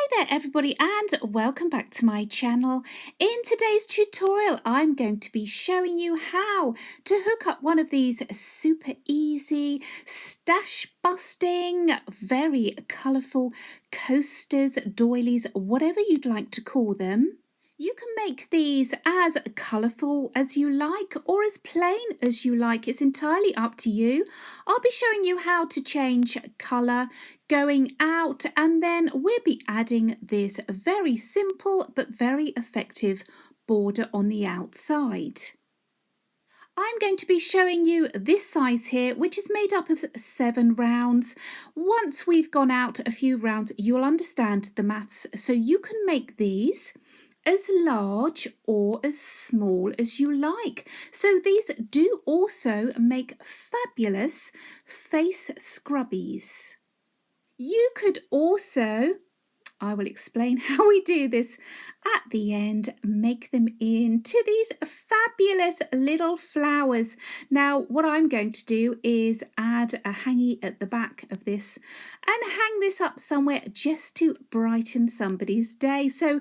Hi there everybody and welcome back to my channel. In today's tutorial I'm going to be showing you how to hook up one of these super easy, stash busting, very colourful coasters, doilies, whatever you'd like to call them. You can make these as colourful as you like or as plain as you like. It's entirely up to you. I'll be showing you how to change colour going out, and then we'll be adding this very simple but very effective border on the outside. I'm going to be showing you this size here, which is made up of 7 rounds. Once we've gone out a few rounds, you'll understand the maths, so you can make these as large or as small as you like. So these do also make fabulous face scrubbies. You could also, I will explain how we do this at the end, make them into these fabulous little flowers. Now what I'm going to do is add a hangy at the back of this and hang this up somewhere just to brighten somebody's day. So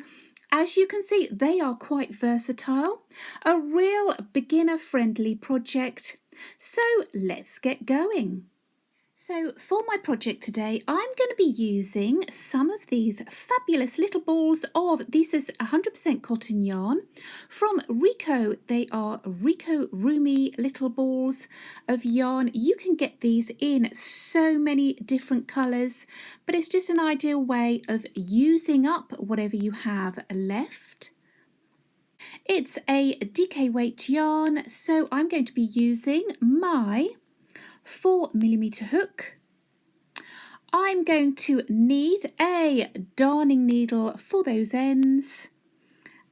as you can see, they are quite versatile, a real beginner friendly project. So let's get going. So for my project today, I'm going to be using some of these fabulous little balls of, this is 100% cotton yarn from Rico. They are Rico Ricorumi little balls of yarn. You can get these in so many different colours, but it's just an ideal way of using up whatever you have left. It's a DK weight yarn, so I'm going to be using my 4mm hook. I'm going to need a darning needle for those ends,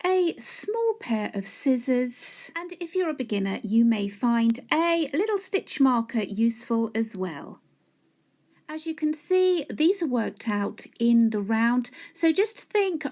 a small pair of scissors, and if you're a beginner you may find a little stitch marker useful as well. As you can see, these are worked out in the round, so just think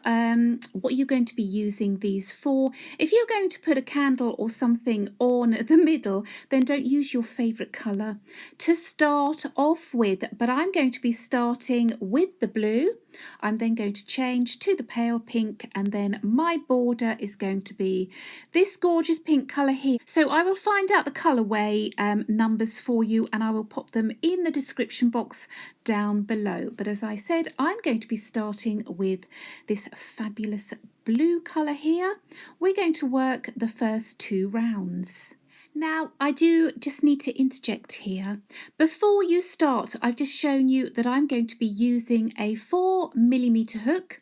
what you're going to be using these for. If you're going to put a candle or something on the middle, then don't use your favourite colour to start off with, but I'm going to be starting with the blue. I'm then going to change to the pale pink, and then my border is going to be this gorgeous pink colour here. So I will find out the colourway numbers for you, and I will pop them in the description box down below. But as I said, I'm going to be starting with this fabulous blue colour here. We're going to work the first 2 rounds. Now, I do just need to interject here. Before you start, I've just shown you that I'm going to be using a 4mm hook,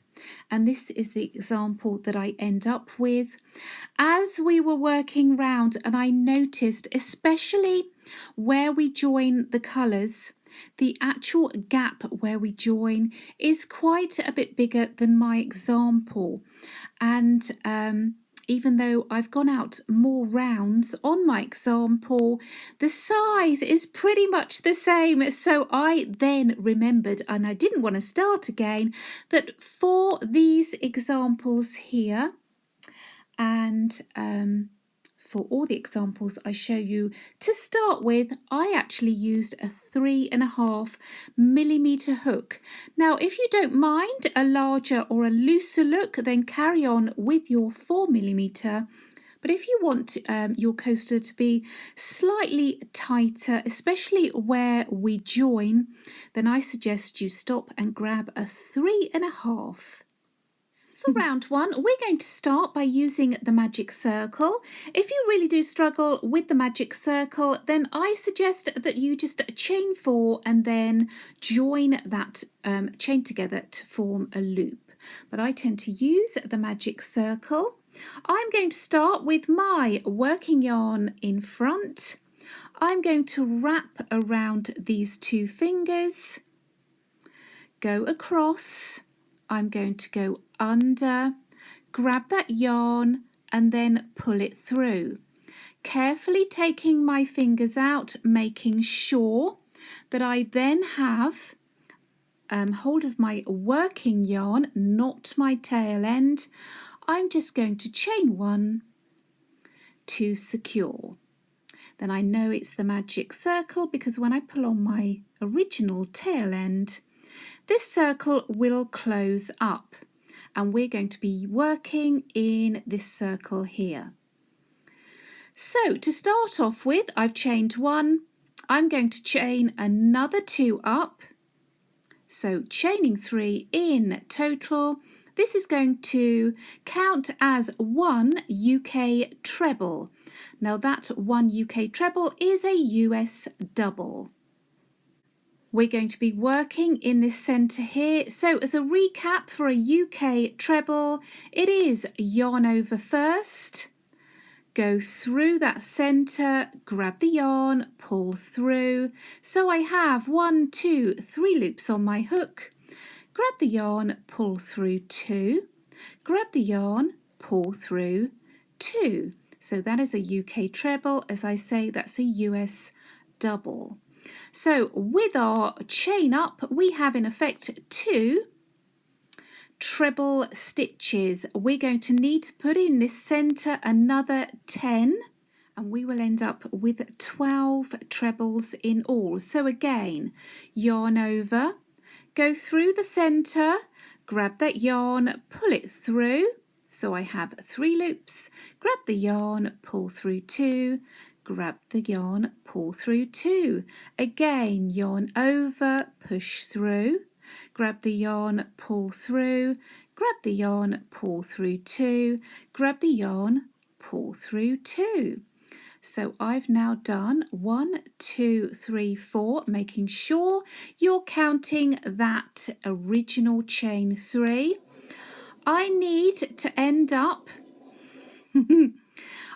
and this is the example that I end up with. As we were working round, and I noticed, especially where we join the colours, the actual gap where we join is quite a bit bigger than my example, and even though I've gone out more rounds on my example, the size is pretty much the same. So I then remembered, and I didn't want to start again, that for these examples here, and for all the examples I show you to start with, I actually used a 3.5mm hook. Now, if you don't mind a larger or a looser look, then carry on with your 4mm. But if you want your coaster to be slightly tighter, especially where we join, then I suggest you stop and grab a 3.5. For round 1, we're going to start by using the magic circle. If you really do struggle with the magic circle, then I suggest that you just chain 4 and then join that chain together to form a loop. But I tend to use the magic circle. I'm going to start with my working yarn in front. I'm going to wrap around these 2 fingers, go across. I'm going to go under, grab that yarn and then pull it through, carefully taking my fingers out, making sure that I then have hold of my working yarn, not my tail end. I'm just going to chain 1 to secure. Then I know it's the magic circle because when I pull on my original tail end, this circle will close up, and we're going to be working in this circle here. So to start off with, I've chained 1. I'm going to chain another 2 up, so chaining 3 in total. This is going to count as 1 UK treble. Now that 1 UK treble is a US double. We're going to be working in this centre here. So as a recap for a UK treble, it is yarn over first, go through that centre, grab the yarn, pull through. So I have 1, 2, 3 loops on my hook. Grab the yarn, pull through 2. Grab the yarn, pull through 2. So that is a UK treble. As I say, that's a US double. So with our chain up, we have in effect 2 treble stitches. We're going to need to put in this centre another 10, and we will end up with 12 trebles in all. So again, yarn over, go through the centre, grab that yarn, pull it through. So I have 3 loops, grab the yarn, pull through 2, grab the yarn, pull through 2. Again, yarn over, push through. Grab the yarn, pull through, grab the yarn, pull through 2, grab the yarn, pull through 2. So I've now done 1, 2, 3, 4, making sure you're counting that original chain 3. I need to end up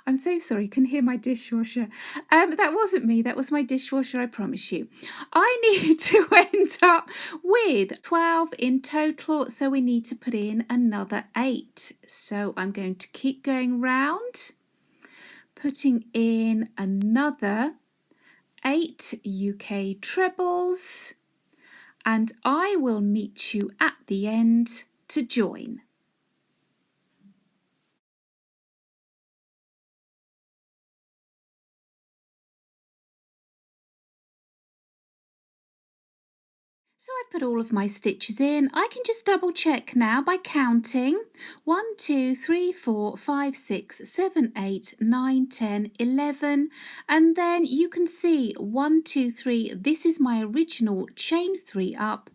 I'm so sorry, you can hear my dishwasher. That wasn't me, that was my dishwasher, I promise you. I need to end up with 12 in total, so we need to put in another 8. So I'm going to keep going round, putting in another 8 UK trebles, and I will meet you at the end to join. So I've put all of my stitches in. I can just double check now by counting 1, 2, 3, 4, 5, 6, 7, 8, 9, 10, 11, and then you can see 1, 2, 3. This is my original chain 3 up.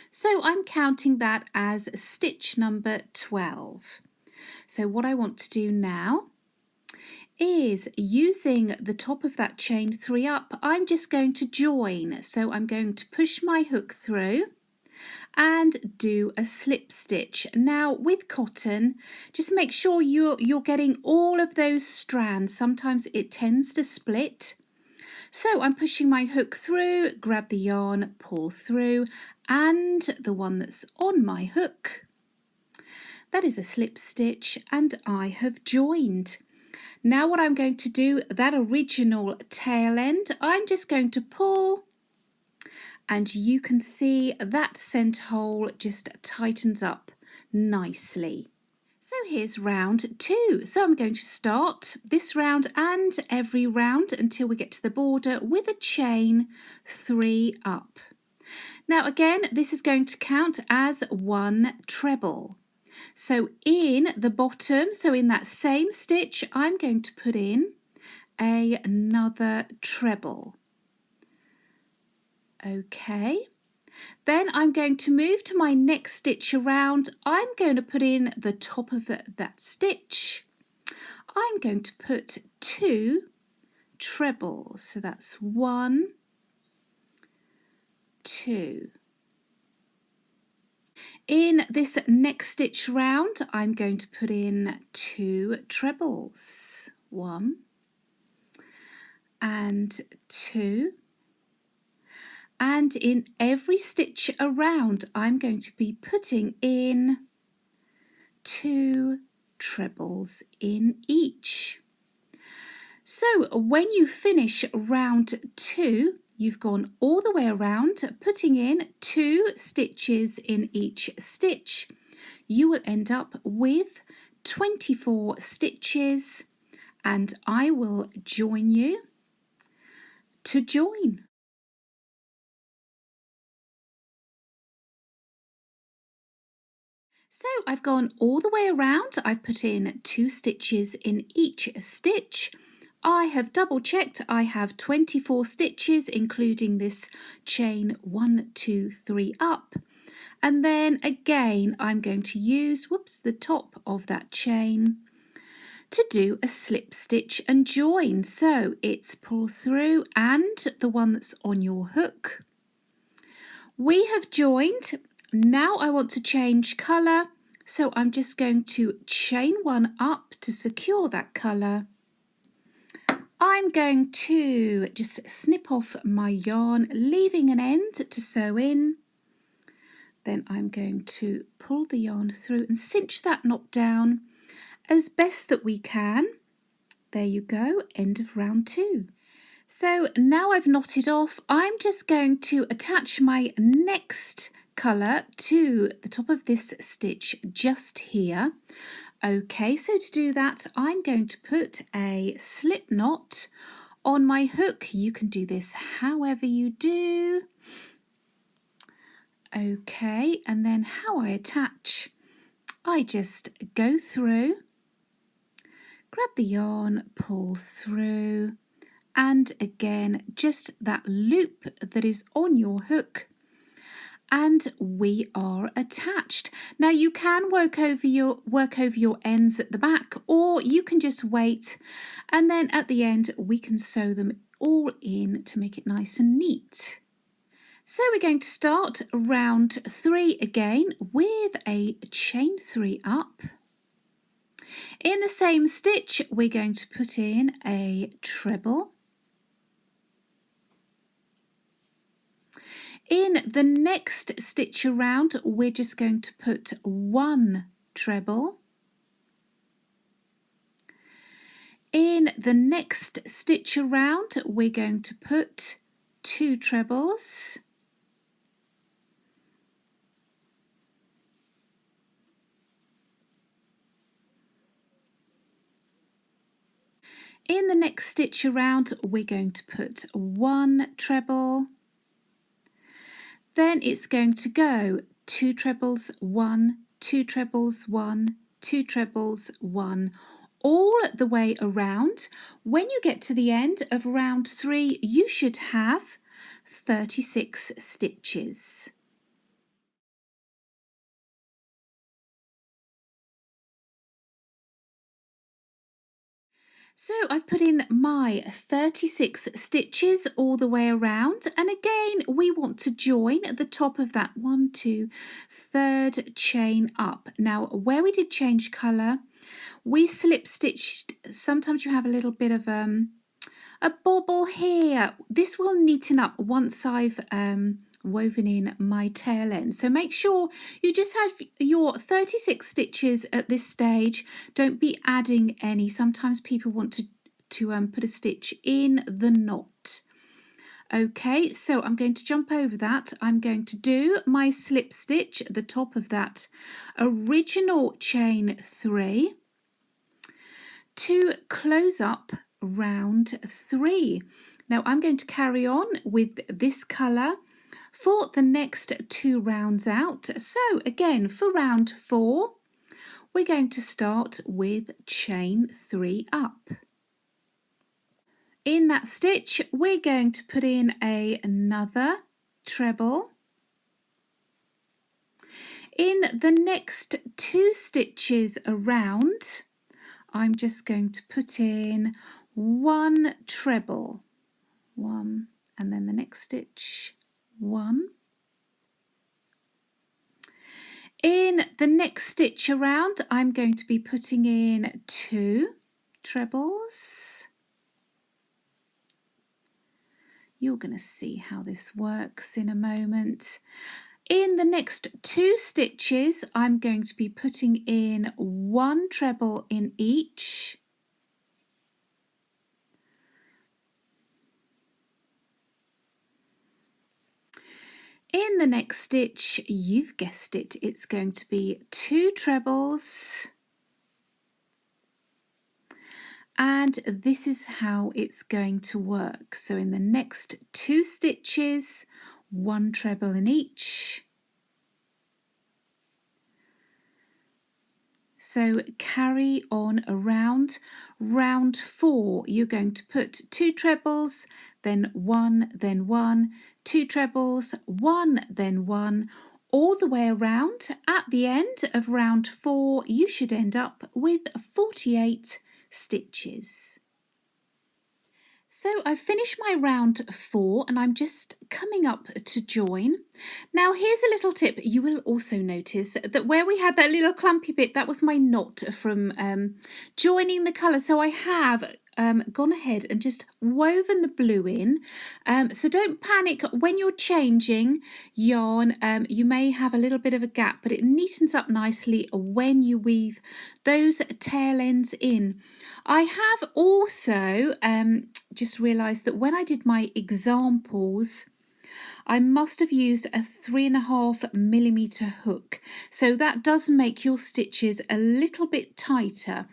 So I'm counting that as stitch number 12. So what I want to do now is using the top of that chain 3 up, I'm just going to join. So I'm going to push my hook through and do a slip stitch. Now with cotton, just make sure you're getting all of those strands. Sometimes it tends to split. So I'm pushing my hook through, grab the yarn, pull through, and the one that's on my hook, that is a slip stitch, and I have joined. Now what I'm going to do, that original tail end, I'm just going to pull, and you can see that centre hole just tightens up nicely. So here's round 2. So I'm going to start this round and every round until we get to the border with a chain 3 up. Now again, this is going to count as 1 treble. So in the bottom, so in that same stitch, I'm going to put in another treble. Okay, then I'm going to move to my next stitch around. I'm going to put in the top of that stitch. I'm going to put 2 trebles. So that's 1, 2. In this next stitch round, I'm going to put in 2 trebles, 1 and 2. And in every stitch around, I'm going to be putting in 2 trebles in each. So when you finish round 2, you've gone all the way around, putting in 2 stitches in each stitch. You will end up with 24 stitches, and I will join you to join. So I've gone all the way around. I've put in 2 stitches in each stitch. I have double checked. I have 24 stitches, including this chain 1, 2, 3 up. And then again, I'm going to use, the top of that chain to do a slip stitch and join. So it's pull through and the one that's on your hook. We have joined. Now I want to change colour, so I'm just going to chain 1 up to secure that colour. I'm going to just snip off my yarn, leaving an end to sew in. Then I'm going to pull the yarn through and cinch that knot down as best that we can. There you go, end of round 2. So now I've knotted off, I'm just going to attach my next colour to the top of this stitch just here. Okay, so to do that, I'm going to put a slip knot on my hook. You can do this however you do. Okay, and then how I attach, I just go through, grab the yarn, pull through, and again just that loop that is on your hook, and we are attached. Now you can work over your ends at the back, or you can just wait, and then at the end we can sew them all in to make it nice and neat. So we're going to start round 3 again with a chain 3 up. In the same stitch we're going to put in a treble. In the next stitch around, we're just going to put 1 treble. In the next stitch around, we're going to put 2 trebles. In the next stitch around, we're going to put 1 treble. Then it's going to go 2 trebles, 1, 2 trebles, 1, 2 trebles, 1, all the way around. When you get to the end of round 3, you should have 36 stitches. So I've put in my 36 stitches all the way around, and again we want to join at the top of that 1, 2, 3rd chain up. Now where we did change colour, we slip stitched. Sometimes you have a little bit of a bobble here. This will neaten up once I've woven in my tail end. So make sure you just have your 36 stitches at this stage. Don't be adding any. Sometimes people want to put a stitch in the knot. Okay, so I'm going to jump over that. I'm going to do my slip stitch at the top of that original chain 3 to close up round 3. Now I'm going to carry on with this colour for the next 2 rounds out. So again, for round 4, we're going to start with chain 3 up. In that stitch, we're going to put in another treble. In the next 2 stitches around, I'm just going to put in 1 treble, 1, and then the next stitch, 1. In the next stitch around, I'm going to be putting in 2 trebles. You're going to see how this works in a moment. In the next 2 stitches, I'm going to be putting in 1 treble in each. In the next stitch, you've guessed it, it's going to be 2 trebles. And this is how it's going to work. So in the next 2 stitches, 1 treble in each. So carry on around. Round 4, you're going to put 2 trebles, then 1, 2 trebles, 1, then 1, all the way around. At the end of round 4, you should end up with 48 stitches. So I've finished my round 4 and I'm just coming up to join. Now here's a little tip. You will also notice that where we had that little clumpy bit, that was my knot from joining the colour. So I have gone ahead and just woven the blue in. So don't panic when you're changing yarn. You may have a little bit of a gap, but it neatens up nicely when you weave those tail ends in. I have also just realised that when I did my examples, I must have used a 3.5mm hook. So that does make your stitches a little bit tighter.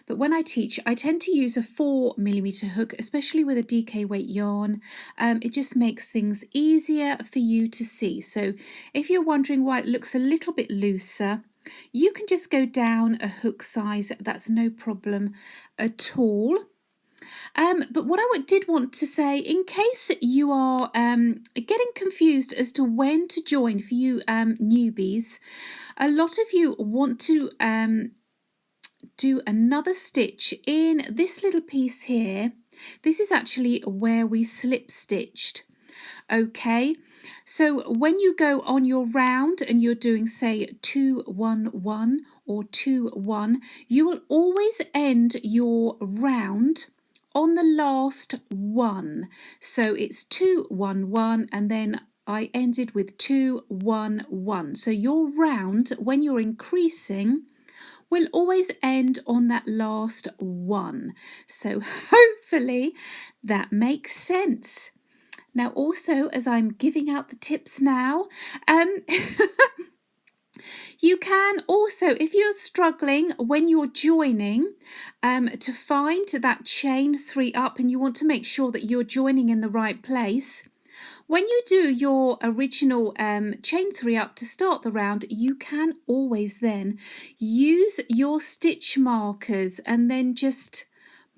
But when I teach, I tend to use a 4mm hook, especially with a DK weight yarn. It just makes things easier for you to see. So if you're wondering why it looks a little bit looser, you can just go down a hook size. That's no problem at all. But what I did want to say, in case you are getting confused as to when to join for you newbies, a lot of you want to do another stitch in this little piece here. This is actually where we slip stitched. Okay, so when you go on your round and you're doing say 2 1 1 or 2 1, you will always end your round on the last one. So it's 2 1 1 and then I ended with 2 1 1. So your round, when you're increasing, will always end on that last one. So hopefully that makes sense. Now also, as I'm giving out the tips now, you can also, if you're struggling when you're joining to find that chain 3 up and you want to make sure that you're joining in the right place, when you do your original chain 3 up to start the round, you can always then use your stitch markers and then just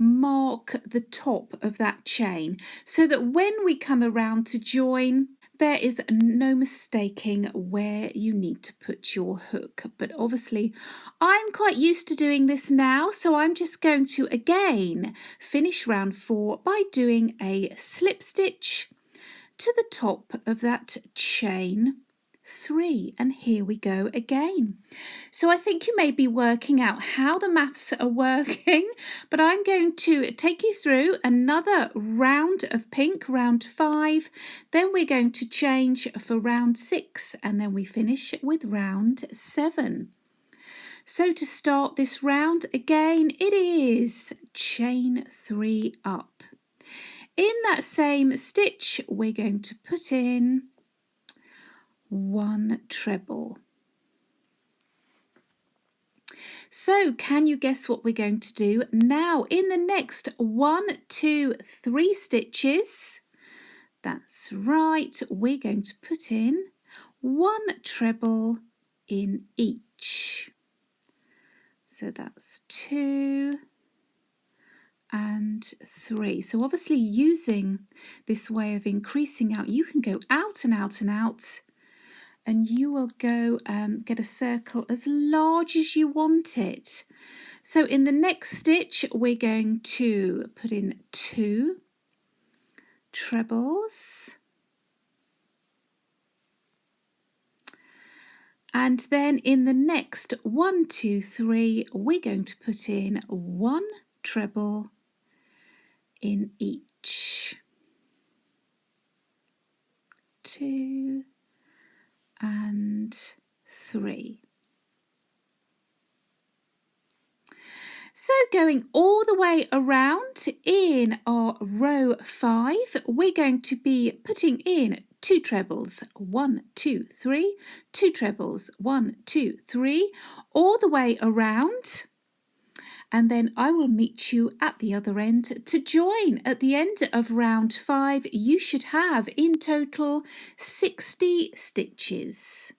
mark the top of that chain so that when we come around to join, there is no mistaking where you need to put your hook. But obviously I'm quite used to doing this now, so I'm just going to again finish round 4 by doing a slip stitch to the top of that chain 3, and here we go again. So I think you may be working out how the maths are working, but I'm going to take you through another round of pink, round 5, then we're going to change for round 6, and then we finish with round 7. So to start this round again, it is chain 3 up. In that same stitch, we're going to put in 1 treble. So can you guess what we're going to do now? In the next 1, 2, 3 stitches, that's right, we're going to put in 1 treble in each. So that's 2 and 3. So obviously using this way of increasing out, you can go out and out and out, and you will go get a circle as large as you want it. So in the next stitch, we're going to put in 2 trebles. And then in the next 1, 2, 3, we're going to put in 1 treble in each. 2 and 3. So going all the way around in our row 5, we're going to be putting in 2 trebles, 1, 2, 3, 2 trebles, 1, 2, 3, all the way around. And then I will meet you at the other end to join. At the end of round 5, you should have in total 60 stitches.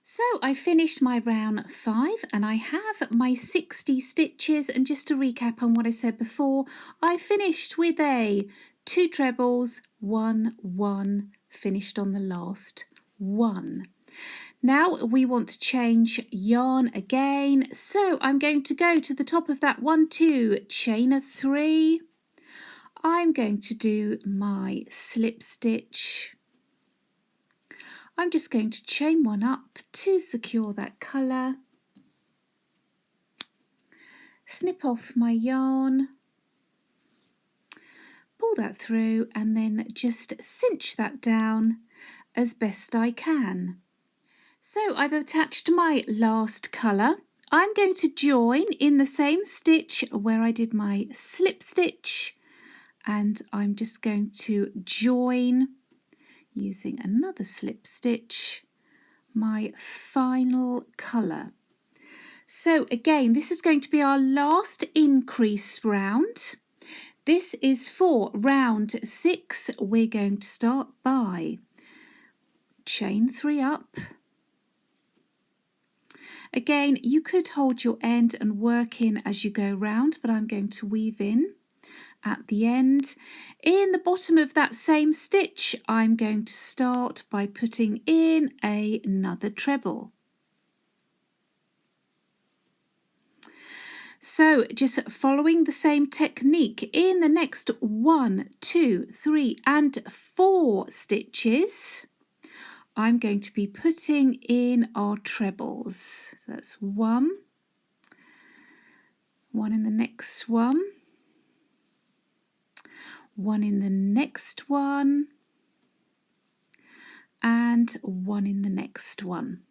So I finished my round 5 and I have my 60 stitches, and just to recap on what I said before, I finished with a 2 trebles, 1 1, finished on the last 1. Now we want to change yarn again, so I'm going to go to the top of that 1 2, chain a 3. I'm going to do my slip stitch. I'm just going to chain 1 up to secure that colour, snip off my yarn, pull that through, and then just cinch that down as best I can. So I've attached my last colour. I'm going to join in the same stitch where I did my slip stitch, and I'm just going to join using another slip stitch my final colour. So again, this is going to be our last increase round. This is for round 6. We're going to start by chain 3 up. Again, you could hold your end and work in as you go round, but I'm going to weave in at the end. In the bottom of that same stitch, I'm going to start by putting in another treble. So just following the same technique, in the next 1 2 3 and 4 stitches, I'm going to be putting in our trebles. So that's 1 in the next one, 1 in the next one, and 1 in the next one.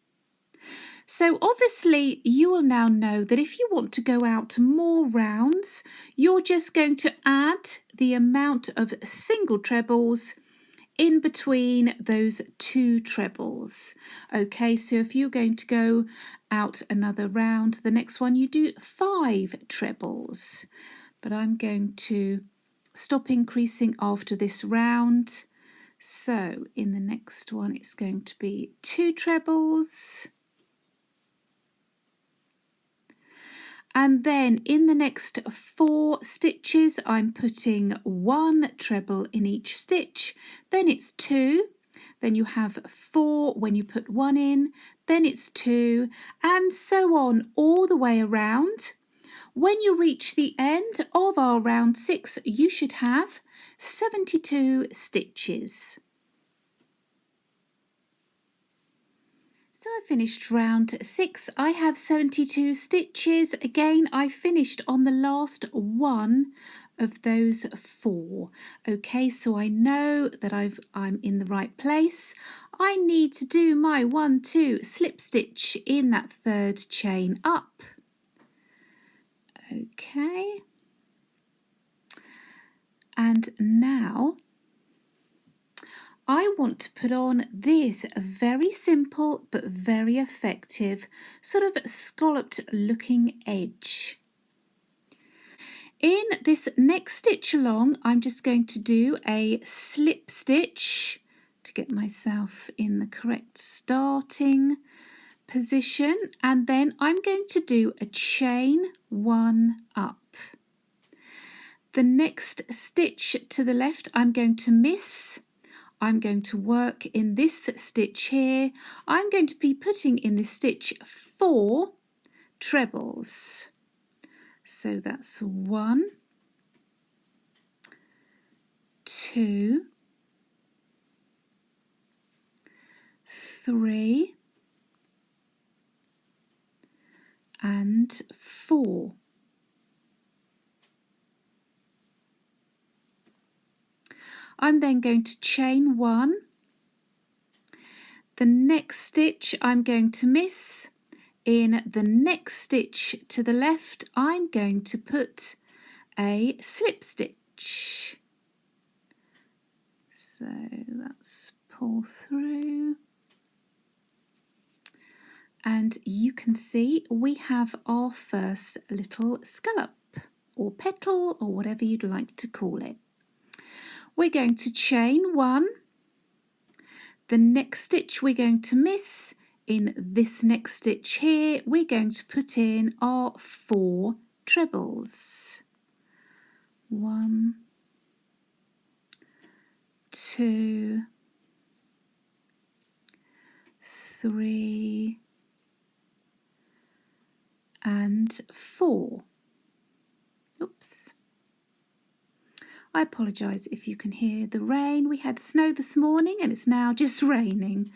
So obviously you will now know that if you want to go out more rounds, you're just going to add the amount of single trebles in between those 2 trebles. Okay, so if you're going to go out another round, the next one you do 5 trebles. But I'm going to stop increasing after this round. So in the next one it's going to be 2 trebles. And then in the next 4 stitches, I'm putting 1 treble in each stitch. Then it's 2. Then you have 4 when you put 1 in. Then it's 2, and so on all the way around. When you reach the end of our round 6, you should have 72 stitches. So I finished round 6. I have 72 stitches. Again, I finished on the last one of those 4. Okay, so I know that I'm in the right place. I need to do my 1 2 slip stitch in that 3rd chain up. Okay. And now I want to put on this very simple but very effective sort of scalloped looking edge. In this next stitch along, I'm just going to do a slip stitch to get myself in the correct starting position, and then I'm going to do a chain 1 up. The next stitch to the left I'm going to miss. I'm going to work in this stitch here. I'm going to be putting in this stitch 4 trebles. So that's 1, 2, 3, and 4. I'm then going to chain 1. The next stitch I'm going to miss. In the next stitch to the left, I'm going to put a slip stitch. So let's pull through. And you can see we have our first little scallop or petal or whatever you'd like to call it. We're going to chain 1. The next stitch we're going to miss. in this next stitch here, we're going to put in our 4 trebles. 1, 2, 3, and 4. Oops. I apologise if you can hear the rain. We had snow this morning and it's now just raining.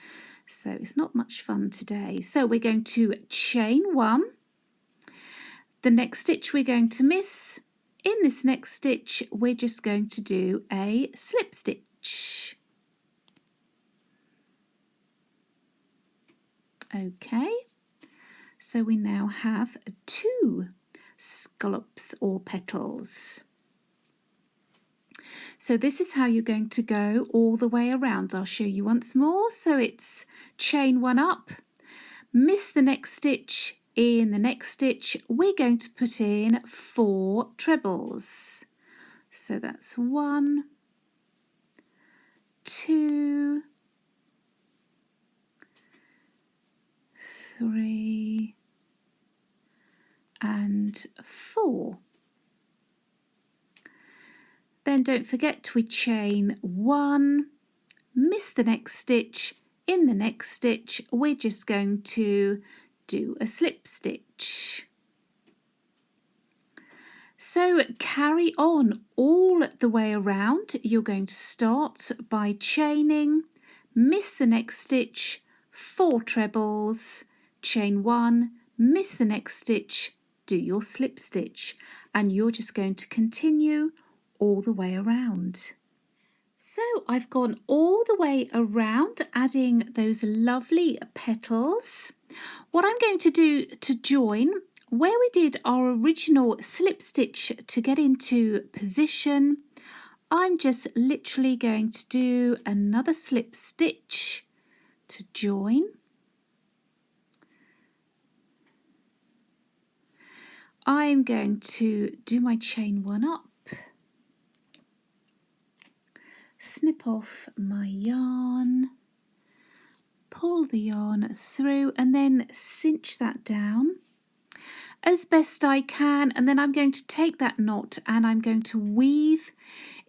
So it's not much fun today. So we're going to chain 1. The next stitch we're going to miss. In this next stitch, we're just going to do a slip stitch. Okay, so we now have 2 scallops or petals. So this is how you're going to go all the way around. I'll show you once more. So it's chain 1 up, miss the next stitch. In the next stitch, we're going to put in 4 trebles. So that's 1, 2, 3, and 4. Then don't forget we chain 1, miss the next stitch. In the next stitch, we're just going to do a slip stitch. So carry on all the way around. You're going to start by chaining, miss the next stitch, 4 trebles, chain 1, miss the next stitch, do your slip stitch, and you're just going to continue all the way around. So I've gone all the way around, adding those lovely petals. What I'm going to do to join, where we did our original slip stitch to get into position, I'm just literally going to do another slip stitch to join. I'm going to do my chain 1 up, snip off my yarn, pull the yarn through and then cinch that down as best I can, and then I'm going to take that knot and I'm going to weave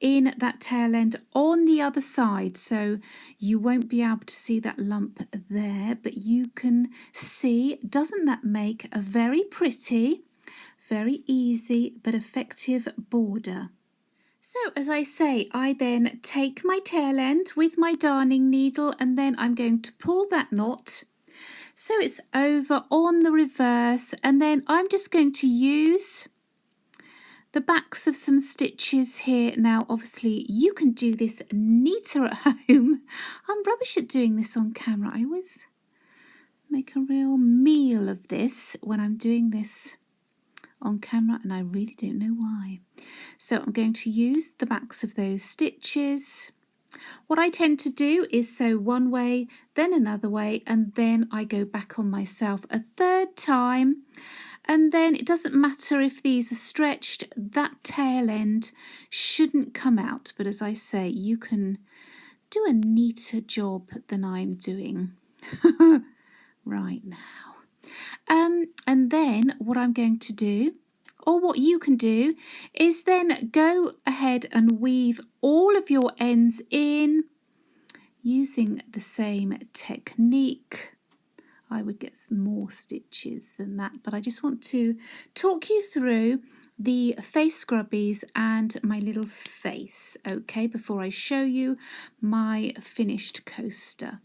in that tail end on the other side, so you won't be able to see that lump there, but you can see, doesn't that make a very pretty, very easy but effective border? So as I say, I then take my tail end with my darning needle and then I'm going to pull that knot so it's over on the reverse, and then I'm just going to use the backs of some stitches here. Now obviously you can do this neater at home. I'm rubbish at doing this on camera. I always make a real meal of this when I'm doing this on camera and I really don't know why. So I'm going to use the backs of those stitches. What I tend to do is sew one way, then another way, and then I go back on myself a third time, and then it doesn't matter if these are stretched, that tail end shouldn't come out, but as I say, you can do a neater job than I'm doing right now. And then what I'm going to do, or what you can do, is then go ahead and weave all of your ends in using the same technique. I would get some more stitches than that, but I just want to talk you through the face scrubbies and my little face, okay, before I show you my finished coaster.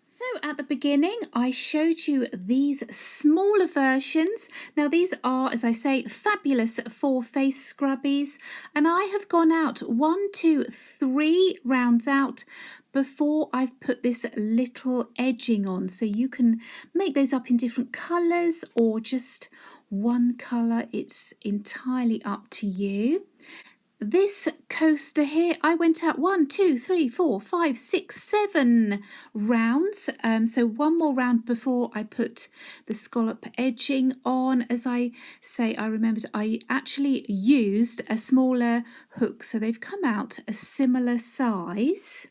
So at the beginning I showed you these smaller versions. Now these are, as I say, fabulous for face scrubbies, and I have gone out 1, 2, 3 rounds out before I've put this little edging on, so you can make those up in different colours or just one colour. It's entirely up to you. This coaster here, I went out 1, 2, 3, 4, 5, 6, 7 rounds. So one more round before I put the scallop edging on. As I say, I remembered I actually used a smaller hook, so they've come out a similar size.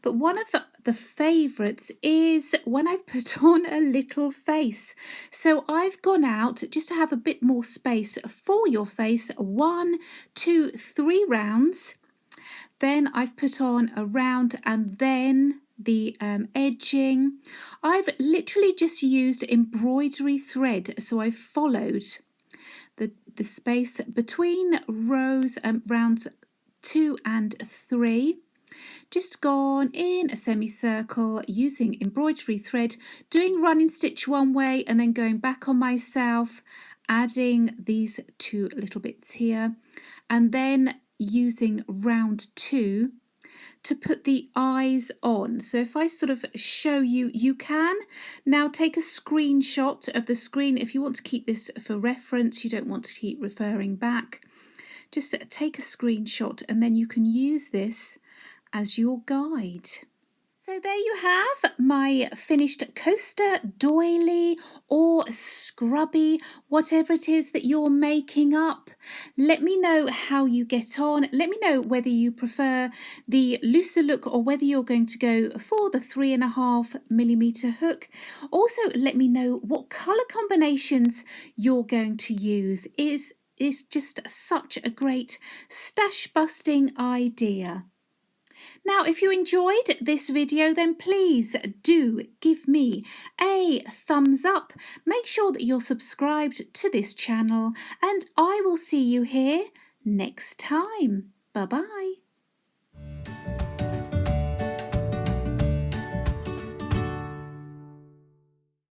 But one of the favourites is when I've put on a little face. So I've gone out just to have a bit more space for your face. 1, 2, 3 rounds. Then I've put on a round and then the edging. I've literally just used embroidery thread, so I've followed the space between rows, rounds 2 and 3. Just gone in a semicircle using embroidery thread, doing running stitch one way and then going back on myself, adding these 2 little bits here, and then using round 2 to put the eyes on. So if I sort of show you, you can now take a screenshot of the screen if you want to keep this for reference, you don't want to keep referring back. Just take a screenshot and then you can use this as your guide. So there you have my finished coaster, doily or scrubby, whatever it is that you're making up. Let me know how you get on. Let me know whether you prefer the looser look or whether you're going to go for the 3.5mm hook. Also, let me know what colour combinations you're going to use. It's just such a great stash busting idea. Now, if you enjoyed this video, then please do give me a thumbs up. Make sure that you're subscribed to this channel, and I will see you here next time. Bye-bye.